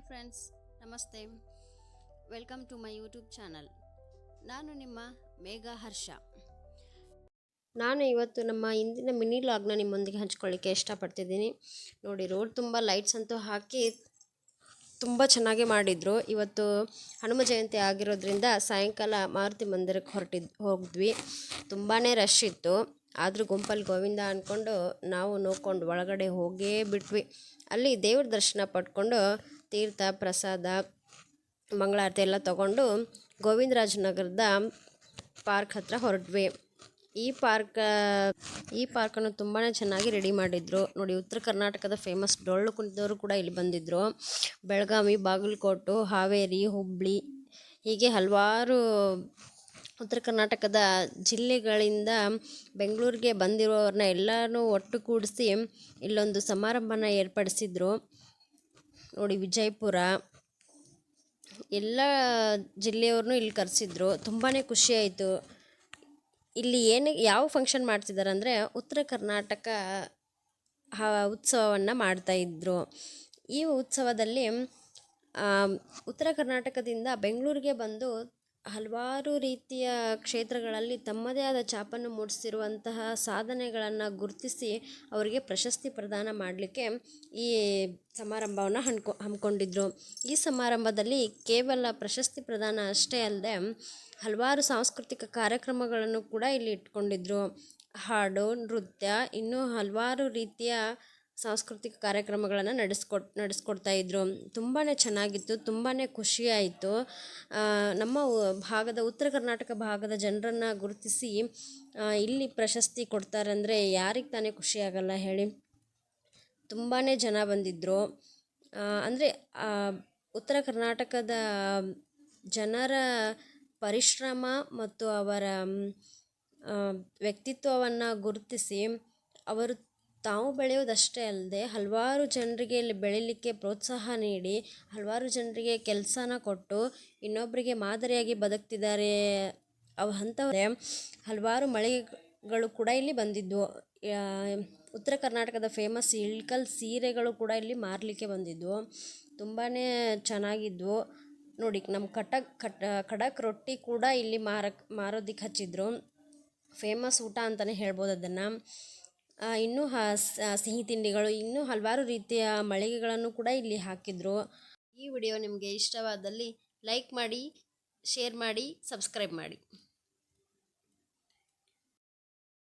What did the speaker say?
Hi friends, ನಮಸ್ತೆ. Welcome to my YouTube channel. ನಾನು ನಿಮ್ಮ ಮೇಘ ಹರ್ಷ. ನಾನು ಇವತ್ತು ನಮ್ಮ ಇಂದಿನ ಮಿನಿ ಲಾಗ್ನ ನಿಮ್ಮೊಂದಿಗೆ ಹಂಚ್ಕೊಳ್ಳಿಕ್ಕೆ ಇಷ್ಟಪಡ್ತಿದ್ದೀನಿ. ನೋಡಿ, ರೋಡ್ ತುಂಬ ಲೈಟ್ಸ್ ಅಂತೂ ಹಾಕಿ ತುಂಬ ಚೆನ್ನಾಗಿ ಮಾಡಿದರು. ಇವತ್ತು ಹನುಮ ಜಯಂತಿ ಆಗಿರೋದ್ರಿಂದ ಸಾಯಂಕಾಲ ಮಾರುತಿ ಮಂದಿರಕ್ಕೆ ಹೋಗಿದ್ವಿ. ತುಂಬಾ ರಶ್ ಇತ್ತು. ಆದರೂ ಗುಂಪಲ್ಲಿ ಗೋವಿಂದ ಅಂದ್ಕೊಂಡು ನಾವು ನೋಡ್ಕೊಂಡು ಒಳಗಡೆ ಹೋಗೇ ಬಿಟ್ವಿ. ಅಲ್ಲಿ ದೇವ್ರ ದರ್ಶನ ಪಡ್ಕೊಂಡು ತೀರ್ಥ ಪ್ರಸಾದ ಮಂಗಳಾರತಿ ಎಲ್ಲ ತಗೊಂಡು ಗೋವಿಂದರಾಜನಗರದ ಪಾರ್ಕ್ ಹತ್ರ ಹೊರಟ್ವಿ. ಈ ಪಾರ್ಕನ್ನು ತುಂಬಾ ಚೆನ್ನಾಗಿ ರೆಡಿ ಮಾಡಿದ್ರು. ನೋಡಿ, ಉತ್ತರ ಕರ್ನಾಟಕದ ಫೇಮಸ್ ಡೊಳ್ಳು ಕುಣಿದವರು ಕೂಡ ಇಲ್ಲಿ ಬಂದಿದ್ದರು. ಬೆಳಗಾವಿ, ಬಾಗಲಕೋಟೆ, ಹಾವೇರಿ, ಹುಬ್ಬಳ್ಳಿ ಹೀಗೆ ಹಲವಾರು ಉತ್ತರ ಕರ್ನಾಟಕದ ಜಿಲ್ಲೆಗಳಿಂದ ಬೆಂಗಳೂರಿಗೆ ಬಂದಿರೋರನ್ನ ಎಲ್ಲನೂ ಒಟ್ಟುಗೂಡಿಸಿ ಇಲ್ಲೊಂದು ಸಮಾರಂಭನ ಏರ್ಪಡಿಸಿದ್ರು. ನೋಡಿ, ವಿಜಯಪುರ ಎಲ್ಲ ಜಿಲ್ಲೆಯವ್ರನ್ನೂ ಇಲ್ಲಿ ಕರೆಸಿದ್ರು. ತುಂಬಾ ಖುಷಿಯಾಯಿತು. ಇಲ್ಲಿ ಯಾವ ಫಂಕ್ಷನ್ ಮಾಡ್ತಿದ್ದಾರೆ ಅಂದರೆ ಉತ್ತರ ಕರ್ನಾಟಕ ಉತ್ಸವವನ್ನು ಮಾಡ್ತಾಯಿದ್ರು. ಈ ಉತ್ಸವದಲ್ಲಿ ಉತ್ತರ ಕರ್ನಾಟಕದಿಂದ ಬೆಂಗಳೂರಿಗೆ ಬಂದು ಹಲವಾರು ರೀತಿಯ ಕ್ಷೇತ್ರಗಳಲ್ಲಿ ತಮ್ಮದೇ ಆದ ಛಾಪನ್ನು ಮೂಡಿಸಿರುವಂತಹ ಸಾಧನೆಗಳನ್ನು ಗುರುತಿಸಿ ಅವರಿಗೆ ಪ್ರಶಸ್ತಿ ಪ್ರದಾನ ಮಾಡಲಿಕ್ಕೆ ಈ ಸಮಾರಂಭವನ್ನು ಹಮ್ಮಿಕೊಂಡಿದ್ರು. ಈ ಸಮಾರಂಭದಲ್ಲಿ ಕೇವಲ ಪ್ರಶಸ್ತಿ ಪ್ರದಾನ ಅಷ್ಟೇ ಅಲ್ಲದೆ ಹಲವಾರು ಸಾಂಸ್ಕೃತಿಕ ಕಾರ್ಯಕ್ರಮಗಳನ್ನು ಕೂಡ ಇಲ್ಲಿ ಇಟ್ಕೊಂಡಿದ್ರು. ಹಾಡು, ನೃತ್ಯ, ಇನ್ನೂ ಹಲವಾರು ರೀತಿಯ ಸಾಂಸ್ಕೃತಿಕ ಕಾರ್ಯಕ್ರಮಗಳನ್ನು ನಡೆಸ್ಕೊಡ್ತಾ ಇದ್ರು. ತುಂಬಾ ಚೆನ್ನಾಗಿತ್ತು. ತುಂಬಾ ಖುಷಿಯಾಯಿತು. ನಮ್ಮ ಭಾಗದ ಉತ್ತರ ಕರ್ನಾಟಕ ಭಾಗದ ಜನರನ್ನು ಗುರುತಿಸಿ ಇಲ್ಲಿ ಪ್ರಶಸ್ತಿ ಕೊಡ್ತಾರೆ ಅಂದರೆ ಯಾರಿಗೆ ತಾನೇ ಖುಷಿಯಾಗಲ್ಲ ಹೇಳಿ. ತುಂಬಾ ಜನ ಬಂದಿದ್ದರು. ಅಂದರೆ ಉತ್ತರ ಕರ್ನಾಟಕದ ಜನರ ಪರಿಶ್ರಮ ಮತ್ತು ಅವರ ವ್ಯಕ್ತಿತ್ವವನ್ನು ಗುರುತಿಸಿ ಅವರು ತಾವು ಬೆಳೆಯೋದಷ್ಟೇ ಅಲ್ಲದೆ ಹಲವಾರು ಜನರಿಗೆ ಇಲ್ಲಿ ಬೆಳೀಲಿಕ್ಕೆ ಪ್ರೋತ್ಸಾಹ ನೀಡಿ ಹಲವಾರು ಜನರಿಗೆ ಕೆಲಸನ ಕೊಟ್ಟು ಇನ್ನೊಬ್ಬರಿಗೆ ಮಾದರಿಯಾಗಿ ಬದುಕ್ತಿದ್ದಾರೆ. ಅಂಥವರೇ ಹಲವಾರು ಮಳಿಗೆಗಳು ಕೂಡ ಇಲ್ಲಿ ಬಂದಿದ್ವು. ಉತ್ತರ ಕರ್ನಾಟಕದ ಫೇಮಸ್ ಇಳ್ಕಲ್ ಸೀರೆಗಳು ಕೂಡ ಇಲ್ಲಿ ಮಾರಲಿಕ್ಕೆ ಬಂದಿದ್ವು. ತುಂಬಾ ಚೆನ್ನಾಗಿದ್ವು. ನೋಡಿ, ನಮ್ಮ ಖಡಕ್ ರೊಟ್ಟಿ ಕೂಡ ಇಲ್ಲಿ ಮಾರೋದಕ್ಕೆ ಹಚ್ಚಿದ್ರು. ಫೇಮಸ್ ಊಟ ಅಂತಲೇ ಹೇಳ್ಬೋದು ಅದನ್ನು. ಇನ್ನೂ ಸಿಹಿ ತಿಂಡಿಗಳು, ಇನ್ನೂ ಹಲವಾರು ರೀತಿಯ ಮಳಿಗೆಗಳನ್ನು ಕೂಡ ಇಲ್ಲಿ ಹಾಕಿದ್ರು. ಈ ವಿಡಿಯೋ ನಿಮಗೆ ಇಷ್ಟವಾದಲ್ಲಿ ಲೈಕ್ ಮಾಡಿ, ಶೇರ್ ಮಾಡಿ, ಸಬ್ಸ್ಕ್ರೈಬ್ ಮಾಡಿ.